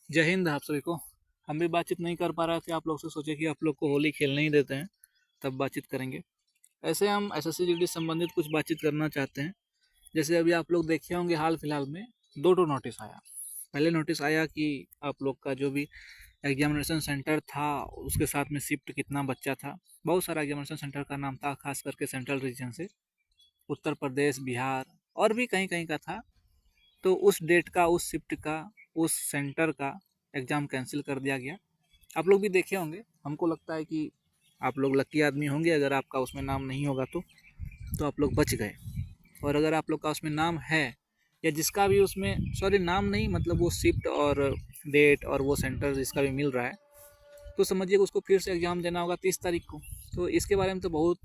जय हिंद आप सभी को। हम भी बातचीत नहीं कर पा रहे थे आप लोग से, सोचे कि आप लोग को होली खेलने ही देते हैं, तब बातचीत करेंगे। ऐसे हम एसएससी जीडी संबंधित कुछ बातचीत करना चाहते हैं। जैसे अभी आप लोग देखे होंगे हाल फिलहाल में दो नोटिस आया। पहले नोटिस आया कि आप लोग का जो भी एग्जामिनेशन सेंटर था उसके साथ में शिफ्ट कितना बच्चा था। बहुत सारा एग्जामिनेशन सेंटर का नाम था, खास करके सेंट्रल रीजन से, उत्तर प्रदेश, बिहार और भी कहीं कहीं का था। तो उस डेट का, उस शिफ्ट का, उस सेंटर का एग्ज़ाम कैंसिल कर दिया गया। आप लोग भी देखे होंगे। हमको लगता है कि आप लोग लकी आदमी होंगे, अगर आपका उसमें नाम नहीं होगा तो आप लोग बच गए। और अगर आप लोग का उसमें नाम है, या जिसका भी उसमें, सॉरी नाम नहीं, मतलब वो शिफ्ट और डेट और वो सेंटर जिसका भी मिल रहा है, तो समझिए उसको फिर से एग्ज़ाम देना होगा 30 तारीख को। तो इसके बारे में तो बहुत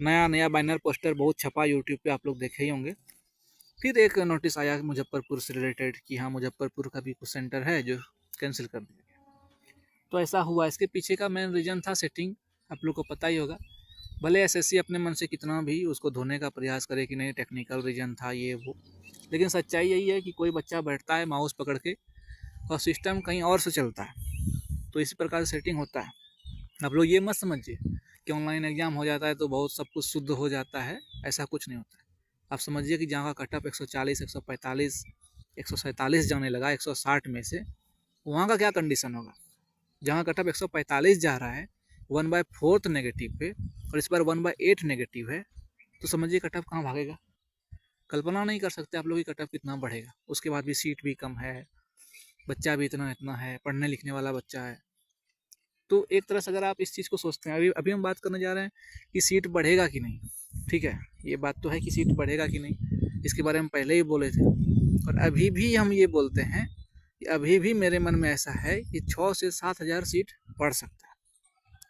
नया नया बैनर पोस्टर बहुत छपा यूट्यूब पे, आप लोग देखे ही होंगे। फिर एक नोटिस आया मुजफ्फरपुर से रिलेटेड कि हाँ, मुजफ्फरपुर का भी कुछ सेंटर है जो कैंसिल कर दिया गया। तो ऐसा हुआ, इसके पीछे का मेन रीज़न था सेटिंग। आप लोग को पता ही होगा। भले एसएससी अपने मन से कितना भी उसको धोने का प्रयास करे कि नहीं टेक्निकल रीजन था ये वो, लेकिन सच्चाई यही है कि कोई बच्चा बैठता है माउस पकड़ के और सिस्टम कहीं और से चलता है। तो इसी प्रकार से सेटिंग होता है। आप लोग ये मत समझिए कि ऑनलाइन एग्जाम हो जाता है तो बहुत सब कुछ शुद्ध हो जाता है, ऐसा कुछ नहीं होता है। आप समझिए कि जहाँ का कटअप 140, 145, 147 जाने लगा 160 में से, वहाँ का क्या कंडीशन होगा। जहाँ कटअप 145 जा रहा है 1/4 नेगेटिव पे, और इस बार 1/8 नेगेटिव है, तो समझिए कटअप कहाँ भागेगा। कल्पना नहीं कर सकते आप लोग कि कटअप कितना बढ़ेगा। उसके बाद भी सीट भी कम है, बच्चा भी इतना इतना है, पढ़ने लिखने वाला बच्चा है। तो एक तरह से अगर आप इस चीज़ को सोचते हैं, अभी अभी हम बात करने जा रहे हैं कि सीट बढ़ेगा कि नहीं। ठीक है, ये बात तो है कि सीट बढ़ेगा कि नहीं, इसके बारे में पहले ही बोले थे। और अभी भी हम ये बोलते हैं कि अभी भी मेरे मन में ऐसा है कि 6 से 7 हज़ार सीट बढ़ सकता है,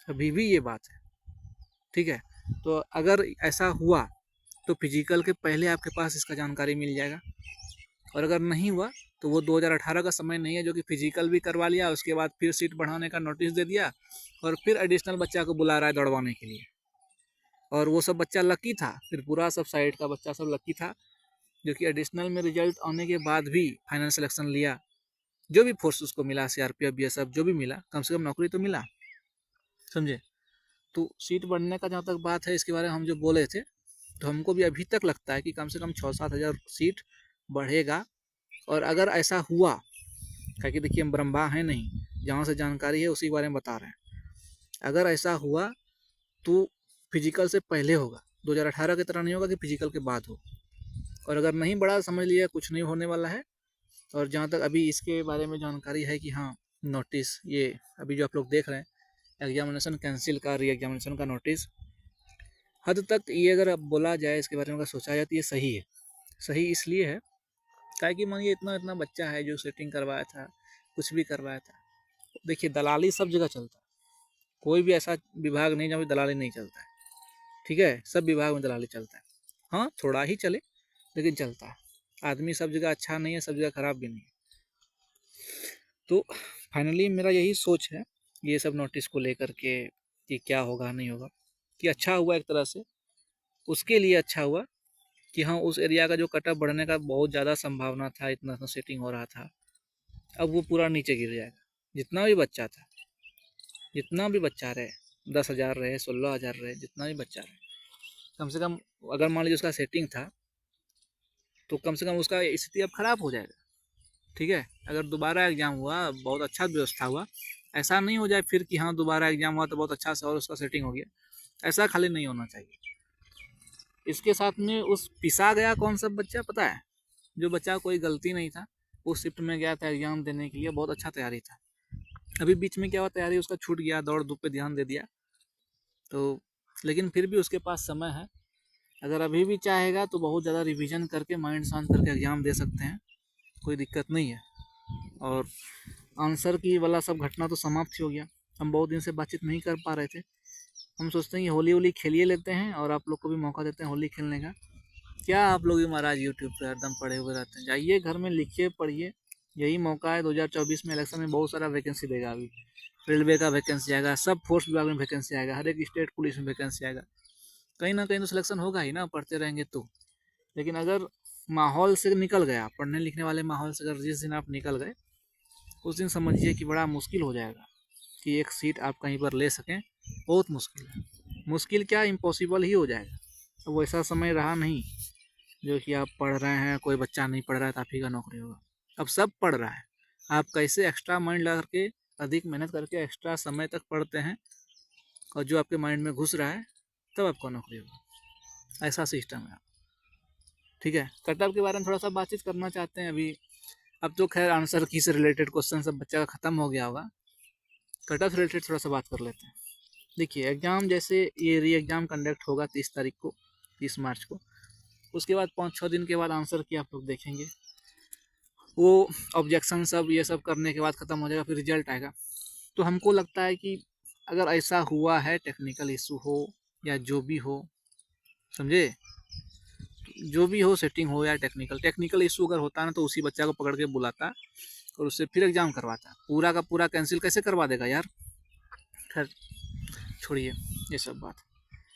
अभी भी ये बात है। ठीक है, तो अगर ऐसा हुआ तो फिजिकल के पहले आपके पास इसका जानकारी मिल जाएगा। और अगर नहीं हुआ तो वो 2018 का समय नहीं है जो कि फिजिकल भी करवा लिया, उसके बाद फिर सीट बढ़ाने का नोटिस दे दिया और फिर एडिशनल बच्चा को बुला रहा है दौड़वाने के लिए। और वो सब बच्चा लकी था, फिर पूरा सब साइड का बच्चा सब लकी था जो कि एडिशनल में रिजल्ट आने के बाद भी फाइनल सिलेक्शन लिया। जो भी फोर्स उसको मिला, सीआरपीएफ, बीएसएफ, जो भी मिला, कम से कम नौकरी तो मिला। समझे। तो सीट बढ़ने का जहाँ तक बात है, इसके बारे में हम जो बोले थे, तो हमको भी अभी तक लगता है कि कम से कम 6-7 हज़ार सीट बढ़ेगा। और अगर ऐसा हुआ, क्या कि देखिए हम ब्रह्मा हैं नहीं, जहाँ से जानकारी है उसी के बारे में बता रहे हैं। अगर ऐसा हुआ तो फिजिकल से पहले होगा, 2018 की तरह नहीं होगा कि फिजिकल के बाद हो। और अगर नहीं बढ़ा, समझ लिया कुछ नहीं होने वाला है। और जहाँ तक अभी इसके बारे में जानकारी है कि हाँ, नोटिस ये अभी जो आप लोग देख रहे हैं एग्जामिनेशन कैंसिल का, री एग्जामिनेशन का नोटिस, हद तक ये अगर अब बोला जाए, इसके बारे में अगर सोचा जाए तो ये सही है। सही इसलिए है क्या कि मानिए इतना इतना बच्चा है जो सेटिंग करवाया था, कुछ भी करवाया था। देखिए दलाली सब जगह चलता है, कोई भी ऐसा विभाग नहीं जहाँ भी दलाली नहीं चलता है। ठीक है, सब विभाग में दलाली चलता है। हाँ, थोड़ा ही चले लेकिन चलता है। आदमी सब जगह अच्छा नहीं है, सब जगह खराब भी नहीं है। तो फाइनली मेरा यही सोच है ये सब नोटिस को लेकर के कि क्या होगा नहीं होगा, कि अच्छा हुआ एक तरह से, उसके लिए अच्छा हुआ कि हाँ, उस एरिया का जो कटअप बढ़ने का बहुत ज़्यादा संभावना था, इतना इतना सेटिंग हो रहा था, अब वो पूरा नीचे गिर जाएगा। जितना भी बच्चा था, जितना भी बच्चा रहे, 10 हज़ार रहे, 16 हज़ार रहे, जितना भी बच्चा रहे, कम से कम अगर मान लीजिए उसका सेटिंग था तो कम से कम उसका स्थिति अब खराब हो जाएगा। ठीक है, अगर दोबारा एग्जाम हुआ, बहुत अच्छा व्यवस्था हुआ, ऐसा नहीं हो जाए फिर कि हाँ दोबारा एग्जाम हुआ तो बहुत अच्छा से और उसका सेटिंग हो गया, ऐसा खाली नहीं होना चाहिए। इसके साथ में उस पिसा गया कौन सा बच्चा पता है, जो बच्चा कोई गलती नहीं था, वो शिफ्ट में गया था एग्जाम देने के लिए, बहुत अच्छा तैयारी था। अभी बीच में क्या हुआ, तैयारी उसका छूट गया, दौड़ धूप पे ध्यान दे दिया। तो लेकिन फिर भी उसके पास समय है, अगर अभी भी चाहेगा तो बहुत ज़्यादा रिवीजन करके माइंड शांत करके एग्ज़ाम दे सकते हैं, कोई दिक्कत नहीं है। और आंसर की वाला सब घटना तो समाप्त ही हो गया। हम बहुत दिन से बातचीत नहीं कर पा रहे थे। हम सोचते हैं कि होली होली खेलिए लेते हैं और आप लोग को भी मौका देते हैं होली खेलने का। क्या आप लोग भी महाराज यूट्यूब पे हरदम पड़े हुए रहते हैं, जाइए घर में लिखिए पढ़िए, यही मौका है। 2024 में इलेक्शन में बहुत सारा वैकेंसी देगा। अभी रेलवे का वैकेंसी आएगा, सब फोर्स विभाग में वैकेंसी आएगा, हर एक स्टेट पुलिस में वैकेंसी आएगा। कहीं ना कहीं तो सिलेक्शन होगा ही ना, पढ़ते रहेंगे तो। लेकिन अगर माहौल से निकल गया, पढ़ने लिखने वाले माहौल से अगर जिस दिन आप निकल गए उस दिन समझिए कि बड़ा मुश्किल हो जाएगा कि एक सीट आप कहीं पर ले सकें, बहुत मुश्किल है। मुश्किल क्या, इम्पॉसिबल ही हो जाएगा। तो वैसा समय रहा नहीं जो कि आप पढ़ रहे हैं, कोई बच्चा नहीं पढ़ रहा है तो आप ही का नौकरी होगा। अब सब पढ़ रहा है, आप कैसे एक्स्ट्रा माइंड लगा करके, अधिक मेहनत करके एक्स्ट्रा समय तक पढ़ते हैं और जो आपके माइंड में घुस रहा है तब आपको नौकरी होगा। ऐसा सिस्टम है। ठीक है, कटअप के बारे में थोड़ा सा बातचीत करना चाहते हैं अभी। अब तो खैर आंसर की से रिलेटेड क्वेश्चन सब बच्चा का ख़त्म हो गया होगा। कटअप से रिलेटेड थोड़ा सा बात कर लेते हैं। देखिए, एग्ज़ाम जैसे ये री एग्ज़ाम कंडक्ट होगा 30 तारीख को, 30 मार्च को। उसके बाद 5-6 दिन के बाद आंसर की आप लोग देखेंगे। वो ऑब्जेक्शन सब ये सब करने के बाद ख़त्म हो जाएगा, फिर रिजल्ट आएगा। तो हमको लगता है कि अगर ऐसा हुआ है, टेक्निकल इशू हो या जो भी हो, समझे, जो भी हो, सेटिंग हो या टेक्निकल इशू अगर होता है ना, तो उसी बच्चा को पकड़ के बुलाता है और उससे फिर एग्ज़ाम करवाता है। पूरा का पूरा कैंसिल कैसे करवा देगा यार। खैर छोड़िए ये सब बात।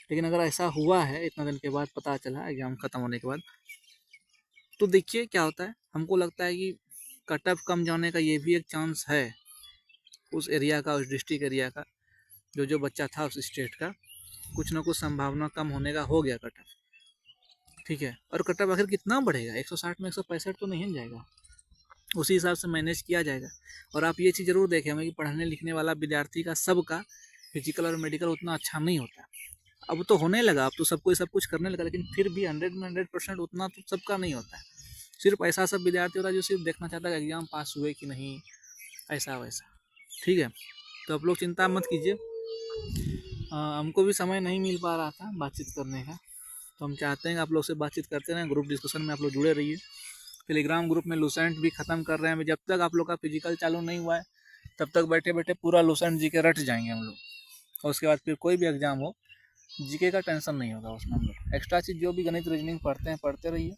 लेकिन अगर ऐसा हुआ है, इतना दिन के बाद पता चला एग्ज़ाम ख़त्म होने के बाद, तो देखिए क्या होता है। हमको लगता है कि कट ऑफ कम जाने का ये भी एक चांस है, उस एरिया का, उस डिस्ट्रिक्ट एरिया का, जो बच्चा था उस स्टेट का, कुछ ना कुछ संभावना कम होने का हो गया कट ऑफ। ठीक है, और कट ऑफ आखिर कितना बढ़ेगा, 160 में 165 तो नहीं जाएगा, उसी हिसाब से मैनेज किया जाएगा। और आप ये चीज़ ज़रूर देखें हमें कि पढ़ने लिखने वाला विद्यार्थी का सबका फिजिकल और मेडिकल उतना अच्छा नहीं होता। अब तो होने लगा, अब तो सबको सब कुछ करने लगा, लेकिन फिर भी 100 में 100% उतना तो सबका नहीं होता है। सिर्फ ऐसा सब विद्यार्थी होता है जो सिर्फ देखना चाहता है कि एग्ज़ाम पास हुए कि नहीं, ऐसा वैसा। ठीक है, तो आप लोग चिंता मत कीजिए। हमको भी समय नहीं मिल पा रहा था बातचीत करने का, तो हम चाहते हैं कि आप लोग से बातचीत करते रहें, ग्रुप डिस्कशन में आप लोग जुड़े रहिए। टेलीग्राम ग्रुप में लूसेंट भी ख़त्म कर रहे हैं। जब तक आप लोग का फिजिकल चालू नहीं हुआ है तब तक बैठे बैठे पूरा लूसेंट जी के रट जाएंगे हम लोग, और उसके बाद फिर कोई भी एग्ज़ाम हो, जीके का टेंशन नहीं होगा उसमें। हम लोग एक्स्ट्रा चीज़ जो भी गणित रीजनिंग पढ़ते हैं पढ़ते रहिए।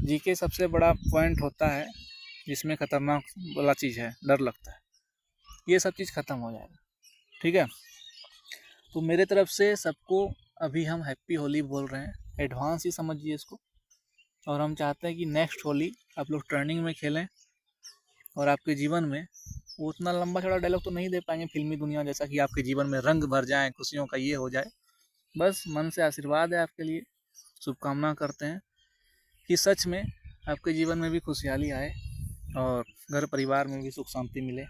जीके सबसे बड़ा पॉइंट होता है जिसमें खतरनाक वाला चीज़ है, डर लगता है, ये सब चीज़ ख़त्म हो जाएगा। ठीक है, तो मेरे तरफ से सबको अभी हम हैप्पी होली बोल रहे हैं, एडवांस ही समझिए इसको। और हम चाहते हैं कि नेक्स्ट होली आप लोग टर्निंग में खेलें और आपके जीवन में, वो उतना लंबा चौड़ा डायलॉग तो नहीं दे पाएंगे फिल्मी दुनिया जैसा कि आपके जीवन में रंग भर जाए, खुशियों का ये हो जाए। बस मन से आशीर्वाद है आपके लिए, शुभकामना करते हैं कि सच में आपके जीवन में भी खुशहाली आए और घर परिवार में भी सुख शांति मिले।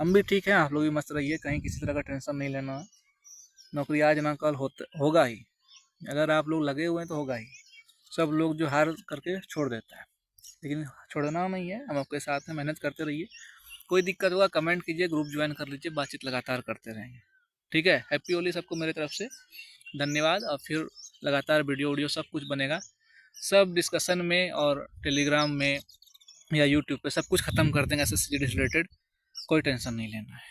हम भी ठीक हैं, आप लोग भी मस्त रहिए, कहीं किसी तरह का टेंशन नहीं लेना है। नौकरी आज ना कल होगा ही, अगर आप लोग लगे हुए हैं तो होगा ही। सब लोग जो हार करके छोड़ देता है, लेकिन छोड़ना नहीं है, हम आपके साथ हैं, मेहनत करते रहिए। कोई दिक्कत होगा कमेंट कीजिए, ग्रुप ज्वाइन कर लीजिए, बातचीत लगातार करते रहेंगे। ठीक है, हैप्पी होली सबको मेरे तरफ से, धन्यवाद। और फिर लगातार वीडियो सब कुछ बनेगा, सब डिस्कशन में और टेलीग्राम में या यूट्यूब पे सब कुछ ख़त्म कर देंगे एसएससी से रिलेटेड, कोई टेंशन नहीं लेना है।